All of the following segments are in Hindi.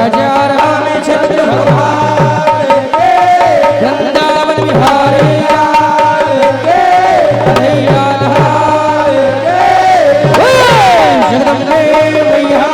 राजा रामचंद्र भगवान के, वृंदावन बिहारी लाल के, कन्हैया लाल के, जगदम्बे मैया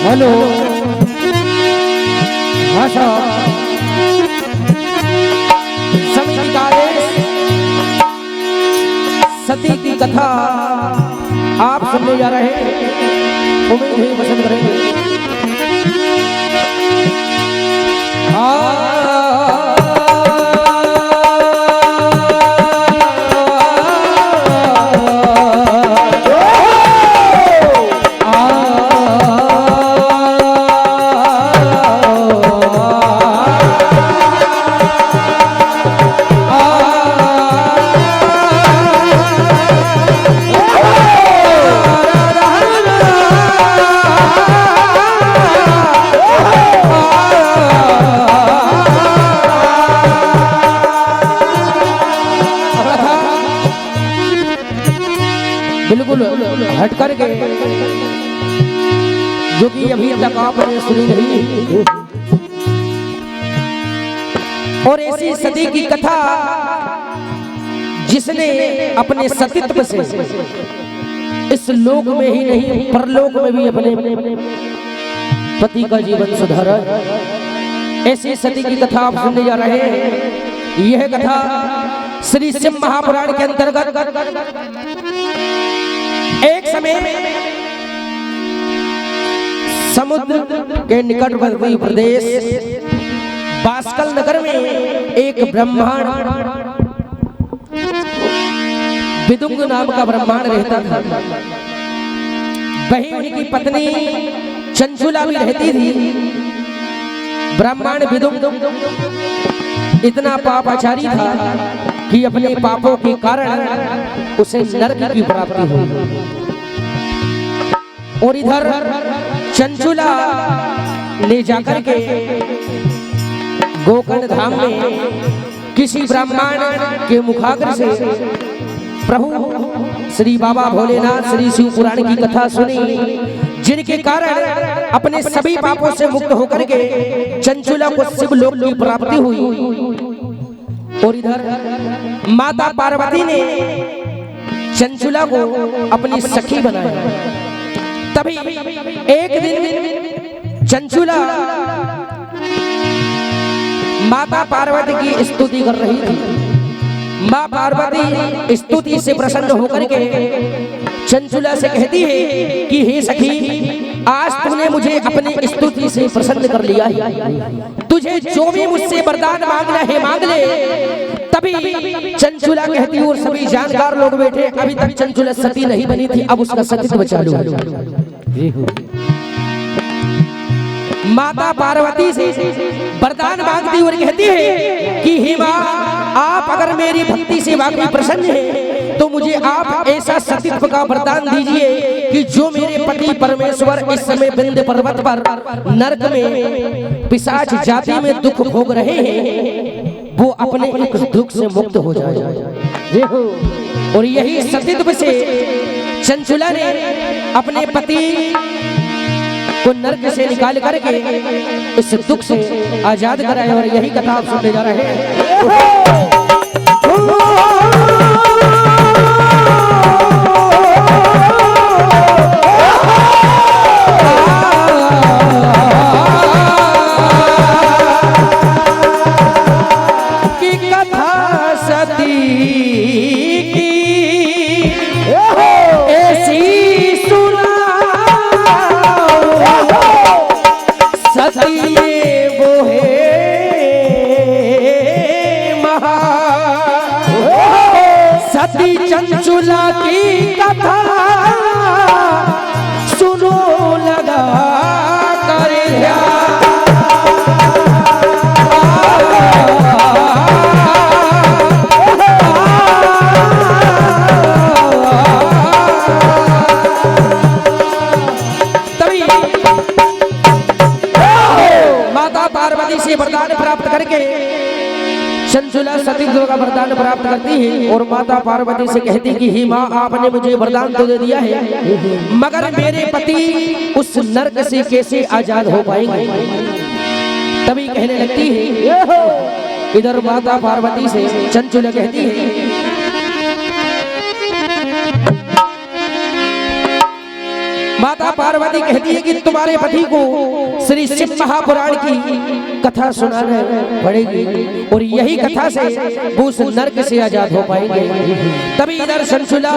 हेलो भाषा समिति का आदेश सती की कथा आप सुनने जा रहे हैं। उम्मीद है पसंद करेंगे। बिल्कुल हट करके जो कि अभी तक आपने सुनी नहीं, और ऐसी सती की कथा जिसने अपने सतीत्व से इस लोक में ही नहीं परलोक में भी अपने पति का जीवन सुधारा। ऐसी सती की कथा आप सुनने जा रहे हैं। यह कथा श्री शिव महापुराण के अंतर्गत एक समय समुद्र के निकटवर्ती प्रदेश बास्कल नगर में एक ब्राह्मण विदुंग नाम का ब्राह्मण रहता था। वहीं उनकी पत्नी चंचुला भी रहती थी। ब्राह्मण विदुंग इतना पापाचारी था कि अपने पापों के कारण उसे नरक की प्राप्ति हुई। और इधर चंचुला ले जाकर के गोकर्ण धाम में किसी ब्राह्मण के मुखाग्र से प्रभु श्री बाबा भोलेनाथ श्री शिव पुराण की कथा सुनी, जिनके कारण अपने सभी पापों से मुक्त होकर के चंचुला को शिव लोक की प्राप्ति हुई। और इधर माता पार्वती ने चंचुला को अपनी सखी बनाया। तभी एक दिन चंचुला माता पार्वती की स्तुति कर रही थी। माँ पार्वती स्तुति से प्रसन्न होकर के चंचुला से कहती है कि हे सखी, आज तूने मुझे अपनी स्तुति से प्रसन्न कर लिया है। तुझे जो भी मुझसे वरदान मांगना है मांग ले। तभी चंचुला कहती और सभी जानकार लोग बैठे। अभी तक चंचुला सती नहीं बनी थी, अब उसका सतीत्व चालू है। माता पार्वती से वरदान मांगती और कहती है कि हे माँ, आप अगर मेरी भक्ति से वाकई प्रसन्न हैं तो मुझे आप ऐसा सतीत्व का वरदान दीजिए कि जो मेरे पति परमेश्वर इस समय विंध्य पर्वत पर नरक में पिशाच जाति में दुख भोग रहे हैं, वो अपने एक दुख से मुक्त हो जाए। और यही सतीत्व से चंचुला ने अपने पति को नर्क से निकाल करके इस दुख से आजाद कराए। और यही कथा आप सुनने जा रहे हैं। सती चंचुला की कथा सुनो लगा कर तभी माता पार्वती से वरदान प्राप्त करके चंचुला सती का वरदान प्राप्त करती है और माता पार्वती से कहती कि ही माँ आपने मुझे वरदान तो दे दिया है, मगर मेरे पति उस नरक से कैसे आजाद हो पाएंगे। तभी कहने लगती है, इधर माता पार्वती से चंचुला कहती है, माता पार्वती कहती है कि तुम्हारे पति को श्री शिव महापुराण की कथा सुनाना पड़ेगी और यही कथा से वो उस नरक से आजाद हो पाएंगे। तभी इधर चंचुला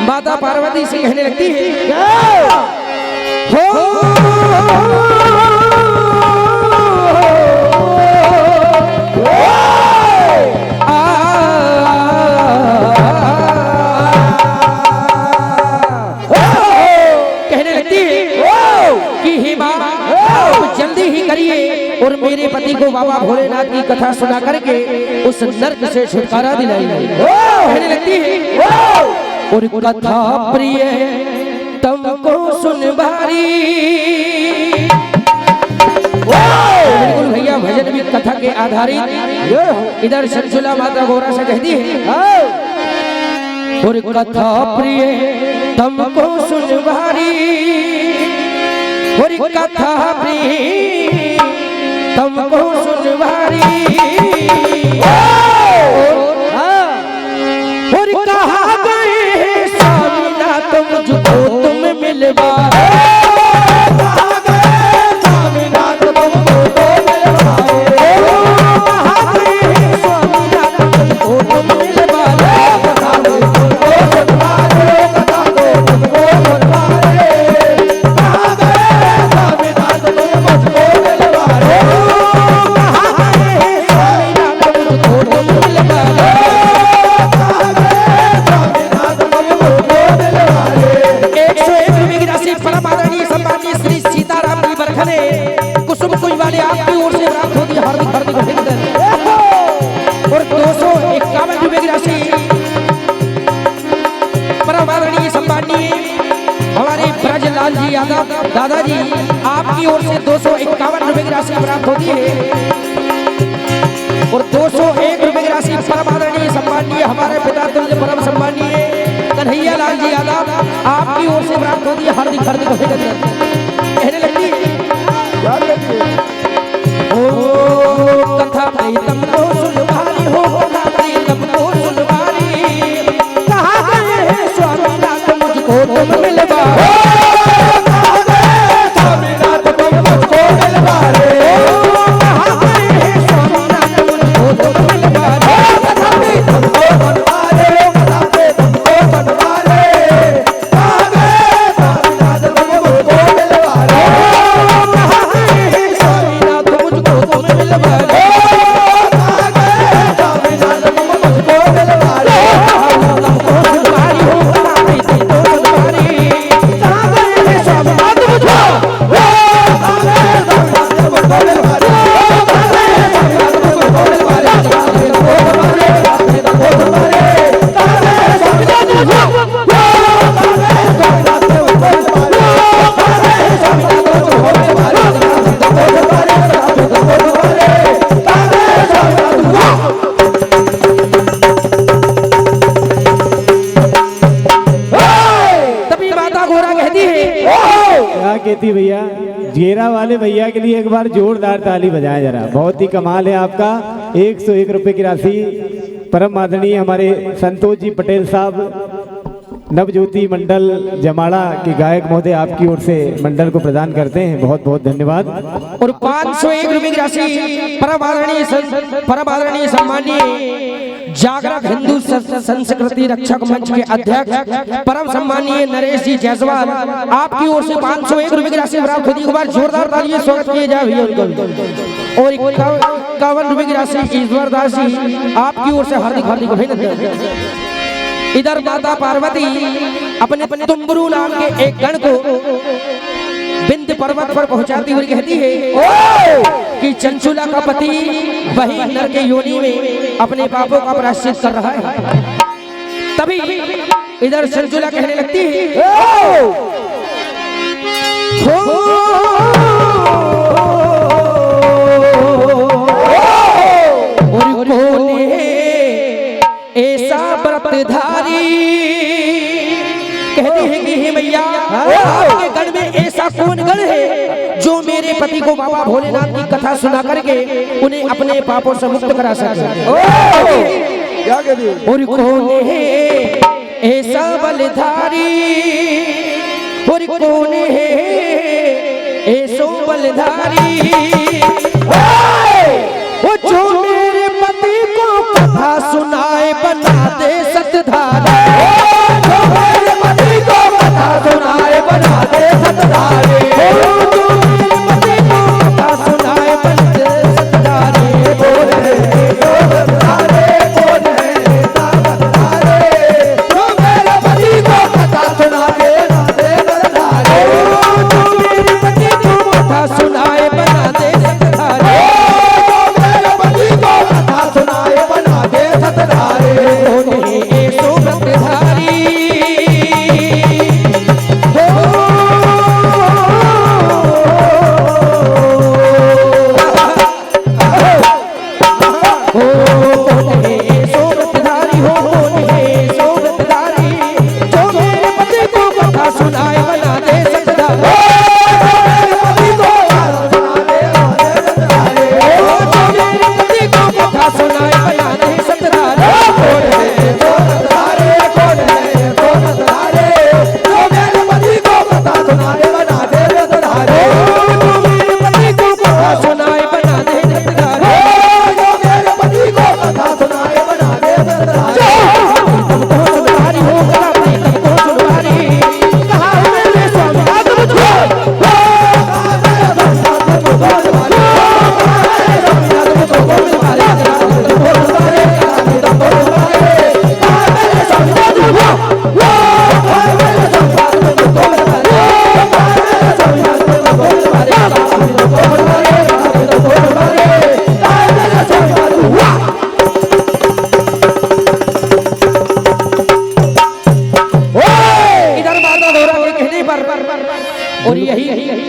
माता पार्वती से कहने लगती है, और मेरे पति को बाबा भोलेनाथ की कथा सुना करके उस नरक से छुटकारा दिलाई। कहने लगती है, और कथा प्रिय तुमको सुन भारी। बिल्कुल भैया, भजन भी कथा के आधारित। इधर चंचुला माता गौरा से कहती है, और कथा प्रिय तुमको सुन भारी, और कथा प्रिय तुमको सुनवारी। और कहा गए स्वामीनाथ मुझको तुम मिलवा, और 251 रुपए की राशि परम आदरणीय सम्माननीय हमारे ब्रजलाल जी यादव दादाजी आपकी ओर से 251 रुपए की राशि प्राप्त होती है। और 201 रुपए की राशि परम आदरणीय सम्माननीय हमारे पिता तुल्य परम सम्माननीय कन्हैया लाल जी यादव आपकी ओर से प्राप्त होती है। हार्दिक हार्दिक अभिनंदन। कहने लगती कथा प्रीतम को सुनवारी हो, कथा प्रीतम को सुनवारी। कहा गए स्वामीनाथ मुझको तुम मिलवा, कहा गए स्वामीनाथ तुम मुझको मिलवा रे। कहा गए स्वामीनाथ मुझको तुम मिलवा रे। कथा प्रीतम को सुनवारे, कथा प्रीतम को सुनवारे। कहा गए स्वामीनाथ तुम मुझको मिलवा वाले भैया के लिए एक बार जोरदार ताली बजाएं जरा। बहुत ही कमाल है आपका। 101 रुपए की राशि परम आदरणीय हमारे संतोष जी पटेल साहब नवज्योति मंडल जमाड़ा के गायक महोदय आपकी ओर से मंडल को प्रदान करते हैं। बहुत बहुत धन्यवाद। और 501 रुपए की राशि परम आदरणीय सम्मानीय जागरण हिंदू संस्कृति रक्षक मंच के अध्यक्ष परम सम्मानीय नरेश जी जायसवाल आपकी ओर से 501 रुपए की राशि प्राप्त होती है। एक बार जोरदार तालियां स्वागत किए जाए भैया उनका। और 51 रुपए की राशि ईश्वर दास जी आपकी ओर से हार्दिक हार्दिक अभिनंदन। इधर माता पार्वती अपने अपने तुम्बरू नाम के एक गण को विंध्य पर्वत पर पहुंचाती हुई कहती है कि चंचुला का पति वही नर के योनि में अपने पापों का प्रायश्चित कर रहा है। तभी इधर चंचुला कहने लगती है ऐसा व्रतधारी कहती है कि हे मैया आपके गण में ऐसा कौन गण है जो मेरे पति को बाबा भोलेनाथ की कथा सुना करके उन्हें अपने पापों से मुक्त करा सके। और कौन है ऐसा बलधारी, और कौन है ऐसो बलधारी वो जो